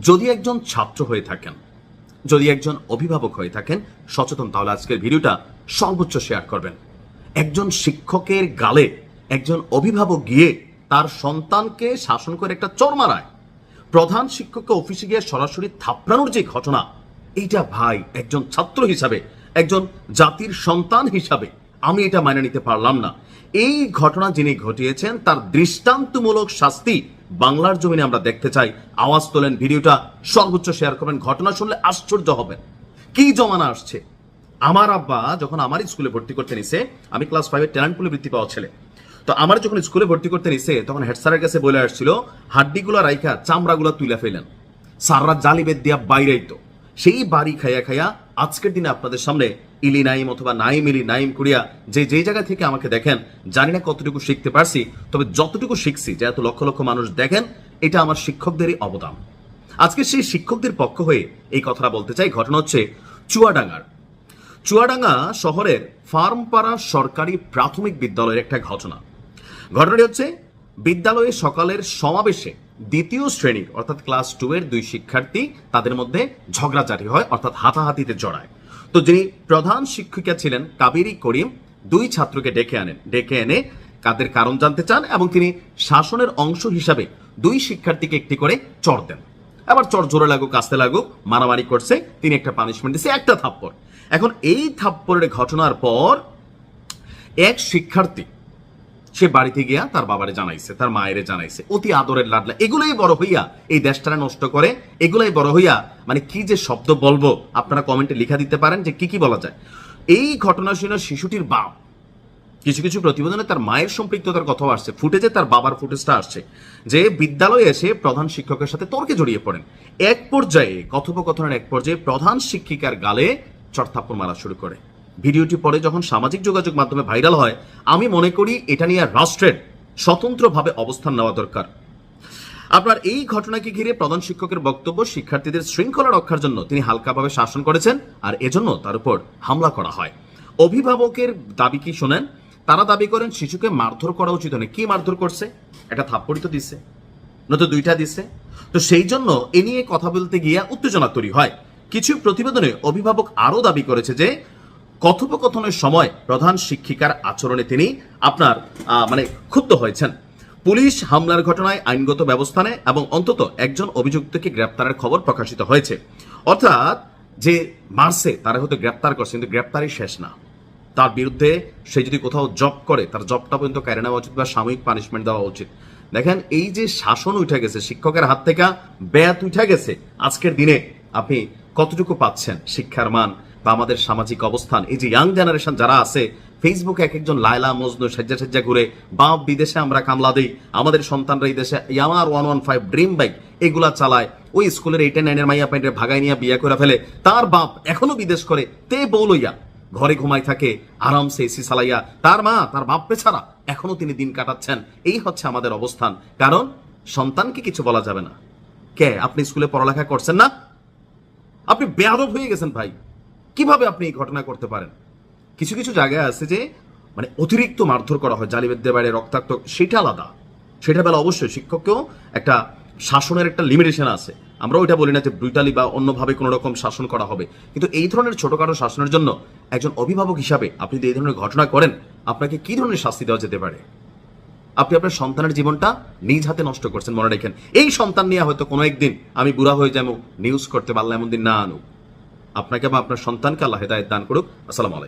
যদি একজন ছাত্র হয়ে থাকেন, যদি একজন অভিভাবক হয়ে থাকেন সচেতন, তাহলে আজকের ভিডিওটা সর্বোচ্চ শেয়ার করবেন। একজন শিক্ষকের গালে একজন অভিভাবক গিয়ে তার সন্তানকে শাসন করে একটা চড় মারায়, প্রধান শিক্ষককে অফিসে গিয়ে সরাসরি থাপড়ানোর যে ঘটনা, এইটা ভাই একজন ছাত্র হিসাবে, একজন জাতির সন্তান হিসাবে আমি এটা মেনে নিতে পারলাম না। এই ঘটনা যিনি ঘটিয়েছেন তার দৃষ্টান্তমূলক শাস্তি বাংলার জমিনে আমরা দেখতে চাই। আওয়াজ তোলেন, ভিডিওটা সর্বোচ্চ শেয়ার করবেন। ঘটনা শুনলে আশ্চর্য হবেন, কি জমানা আসছে। আমার আব্বা যখন আমার স্কুলে ভর্তি করতে নিছে, আমি ক্লাস 5-এর ট্যালেন্ট পুলে বৃত্তি পাওয়া ছেলে, তো আমার যখন স্কুলে ভর্তি করতে নিছে তখন হেড স্যারের কাছে বলে আসছিল হাড্ডিগুলা রাইখা চামড়াগুলা তুলে ফেলেন। স্যাররা জালি বেদ দিয়া বাইরেই তো সেই বাড়ি খাইয়া খাইয়া আজকের দিনে আপনাদের সামনে ইলি নাইম অথবা নাইম ইলি নাইম করিয়া যে জায়গা থেকে আমাকে দেখেন, জানি না কতটুকু শিখতে পারছি, তবে যতটুকু শিখছি, যে এত লক্ষ লক্ষ মানুষ দেখেন, এটা আমার শিক্ষকদেরই অবদান। আজকে সেই শিক্ষকদের পক্ষ হয়ে এই কথাটা বলতে চাই। ঘটনা হচ্ছে চুয়াডাঙ্গা শহরের ফার্মপাড়া সরকারি প্রাথমিক বিদ্যালয়ের একটা ঘটনা। ঘটনাটি হচ্ছে বিদ্যালয়ে সকালের সমাবেশে দ্বিতীয় শ্রেণীর অর্থাৎ ক্লাস 2-এর 2 শিক্ষার্থী, তাদের মধ্যে ঝগড়াঝাটি হয়, অর্থাৎ হাতাহাতিতে জড়ায়। তো যিনি প্রধান শিক্ষিকা ছিলেন কাবেরী করিম 2 ছাত্রকে ডেকে এনে কাদের কারণ জানতে চান এবং তিনি শাসনের অংশ হিসাবে 2 শিক্ষার্থীকে একটি করে চড় দেন। আবার চড় জোরে লাগুক কাস্তে লাগুক মারামারি করছে, তিনি একটা পানিশমেন্ট দিচ্ছে, একটা থাপ্পড়। এখন এই থাপ্পড়ের ঘটনার পর এক শিক্ষার্থী সে বাড়িতে গিয়া তার বাবারে জানাইছে, তার মায়েরে জানাইছে, অতি আদরের লাডলা। এগুলোই বড় হইয়া এই দেশটারে নষ্ট করে, এগুলাই বড় হইয়া মানে কি যে শব্দ বলবো আপনারা কমেন্টে লিখা দিতে পারেন যে কি কি বলা যায়। এই ঘটনা শুনে শিশুটির বাপ, কিছু কিছু প্রতিবেদনে তার মায়ের সম্পৃক্ততার কথাও আসছে, ফুটেজে তার বাবার ফুটেজটা আসছে, যে বিদ্যালয়ে এসে প্রধান শিক্ষকের সাথে তর্কে জড়িয়ে পড়েন। এক পর্যায়ে কথোপকথনের এক পর্যায়ে প্রধান শিক্ষিকার গালে চড়থাপ্পড় মারা শুরু করে। ভিডিওটি পরে যখন সামাজিক যোগাযোগ মাধ্যমে ভাইরাল হয়, আমি মনে করি এটা নিয়ে রাষ্ট্রের স্বতন্ত্রভাবে অবস্থান নেওয়া দরকার। আপনার এই ঘটনাকে ঘিরে প্রধান শিক্ষকের বক্তব্য, শিক্ষার্থীদের শৃঙ্খলা রক্ষার জন্য তিনি হালকাভাবে শাসন করেছেন আর এজন্য তার উপর হামলা করা হয়। অভিভাবকের দাবি কি শোনেন, তারা দাবি করেন শিশুকে মারধর করা উচিত নয়। কি মারধর করছে? একটা থাপ্পড়ই তো দিছে, নয়তো 2টা দিছে। তো সেই জন্য এ নিয়ে কথা বলতে গিয়ে উত্তেজনা তৈরি হয়। কিছু প্রতিবেদনে অভিভাবক আরো দাবি করেছে যে কথোপকথনের সময় প্রধান শিক্ষিকার আচরণে তিনি আপনার ক্ষুব্ধ হয়েছেন। পুলিশ হামলার ঘটনায় আইনগত ব্যবস্থা নেয় এবং অন্তত একজন অভিযুক্তকে গ্রেপ্তারের খবর প্রকাশিত হয়েছে। অর্থাৎ যে মারছে তারা হয়তো গ্রেপ্তার করছে, কিন্তু গ্রেপ্তারই শেষ না। তার বিরুদ্ধে সে যদি কোথাও জব করে তার জবটা পর্যন্ত কেড়ে নেওয়া উচিত বা সাময়িক পানিশমেন্ট দেওয়া উচিত। দেখেন, এই যে শাসন উঠে গেছে, শিক্ষকের হাত থেকে ব্যাত উঠে গেছে, আজকের দিনে আপনি কতটুকু পাচ্ছেন শিক্ষার মান বা আমাদের সামাজিক অবস্থান? এই যে ইয়াং জেনারেশন যারা আছে, ফেসবুকে এক একজন লায়লা মজনু সাজ্জা ঘুরে, বাপ বিদেশে আমরা কামলা দিই, আমাদের সন্তানরা এই দেশে ইয়ামার 115 ড্রিম বাইক এগুলা চালায়, ওই স্কুলের 8-9-এর মাইয়া প্যান্টের ভাগাই নিয়ে বিয়ে করে ফেলে, তার বাপ এখনো বিদেশ করে তে বউলইয়া ঘরে ঘুমাই থাকে আরামসে এসি চালাইয়া, তার মা তার বাপরে ছাড়া এখনো তিনি দিন কাটাচ্ছেন। এই হচ্ছে আমাদের অবস্থান। কারণ সন্তানকে কিছু বলা যাবে না। কে আপনি স্কুলে পড়ালেখা করছেন না? আপনি বেয়াদব হয়ে গেছেন ভাই। কিভাবে আপনি এই ঘটনা করতে পারেন? কিছু কিছু জায়গায় আছে যে অতিরিক্ত মারধর করা হয়, জালিবেদ্যে বাইরে রক্তাক্ত, সেটা আলাদা। সেটা বেলা অবশ্যই শিক্ষককেও একটা শাসনের একটা লিমিটেশন আছে। আমরা ওইটা বলি না যে ব্রুটালি বা অন্যভাবে কোনো রকম শাসন করা হবে, কিন্তু এই ধরনের ছোটখাটো শাসনের জন্য একজন অভিভাবক হিসাবে আপনি যদি এই ধরনের ঘটনা করেন, আপনাকে কি ধরনের শাস্তি দেওয়া যেতে পারে? আপনি আপনার সন্তানের জীবনটা নিজ হাতে নষ্ট করছেন। মনে রাখেন, এই সন্তান নিয়ে হয়তো কোনো একদিন আমি বুড়া হয়ে যাবো, নিউজ করতে পারলে এমন দিন না আনুক। আপনাকে বা আপনার সন্তানকে আল্লাহ হেদায়েত দান করুক। আসসালামু আলাইকুম।